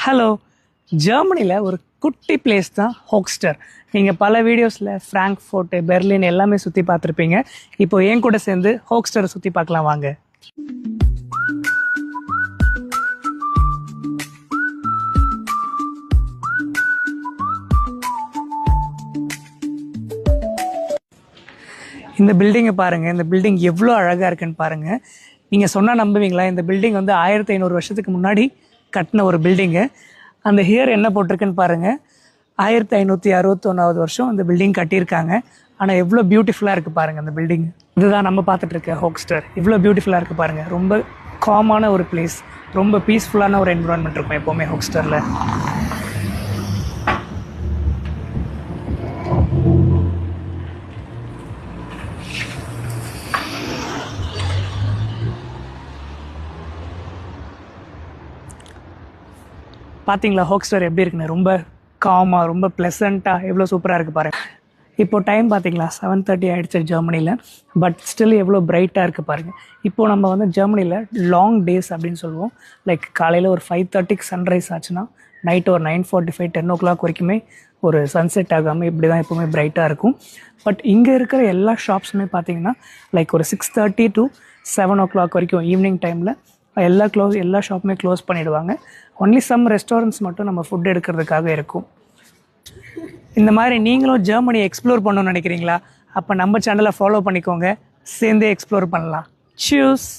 Hello, ஜெர்மனியில் ஒரு குட்டி பிளேஸ் தான் ஹோக்ஸ்டர். நீங்கள் பல வீடியோஸில் ஃப்ராங்க்ஃபோர்ட்டு, பெர்லின் எல்லாமே சுற்றி பார்த்துருப்பீங்க. இப்போ என் கூட சேர்ந்து ஹோக்ஸ்டரை சுற்றி பார்க்கலாம் வாங்க. இந்த பில்டிங்கை பாருங்கள், இந்த பில்டிங் எவ்வளோ அழகாக இருக்குன்னு பாருங்கள். நீங்கள் சொன்னால் நம்புவீங்களா? இந்த பில்டிங் வந்து 1500 வருஷத்துக்கு முன்னாடி கட்டின ஒரு பில்டிங்கு. அந்த ஹியர் என்ன போட்டிருக்குன்னு பாருங்கள். 1561வது வருஷம் இந்த பில்டிங் கட்டியிருக்காங்க. ஆனால் எவ்வளோ பியூட்டிஃபுல்லாக இருக்குது பாருங்கள் அந்த பில்டிங். இதுதான் நம்ம பார்த்துட்டு இருக்க ஹோக்ஸ்டர். இவ்வளோ பியூட்டிஃபுல்லாக இருக்குது பாருங்கள். ரொம்ப காமான ஒரு பிளேஸ், ரொம்ப பீஸ்ஃபுல்லான ஒரு என்விரான்மெண்ட் இருக்கும் எப்போவுமே ஹோக்ஸ்டரில். பார்த்தீங்களா ஹோக்ஸ்டர் எப்படி இருக்குன்னு? ரொம்ப காமாக, ரொம்ப ப்ளசண்ட்டாக, எவ்வளோ சூப்பராக இருக்குது பாருங்கள். இப்போது டைம் பார்த்தீங்களா 7:30 ஆகிடுச்சு ஜெர்மனியில். பட் ஸ்டில் எவ்வளோ பிரைட்டாக இருக்குது பாருங்கள். இப்போது நம்ம வந்து ஜெர்மனியில் லாங் டேஸ் அப்படின்னு சொல்லுவோம். லைக் காலையில் ஒரு 5:30க்கு சன்ரைஸ் ஆச்சுன்னா நைட்டு ஒரு 9:45 10 o'clock வரைக்குமே ஒரு சன்செட் ஆகாமல் இப்படி தான் எப்போவுமே பிரைட்டாக இருக்கும். பட் இங்கே இருக்கிற எல்லா ஷாப்ஸுமே பார்த்தீங்கன்னா லைக் ஒரு 6:30 to 7 o'clock வரைக்கும் ஈவினிங் டைமில் எல்லா ஷாப்புமே க்ளோஸ் பண்ணிவிடுவாங்க. ஒன்லி சம் ரெஸ்டாரண்ட்ஸ் மட்டும் நம்ம ஃபுட் எடுக்கிறதுக்காக இருக்கும். இந்த மாதிரி நீங்களும் ஜெர்மனியை எக்ஸ்ப்ளோர் பண்ணணும்னு நினைக்கிறீங்களா? அப்போ நம்ம சேனலை ஃபாலோ பண்ணிக்கோங்க, சேர்ந்தே எக்ஸ்ப்ளோர் பண்ணலாம். சூஸ்.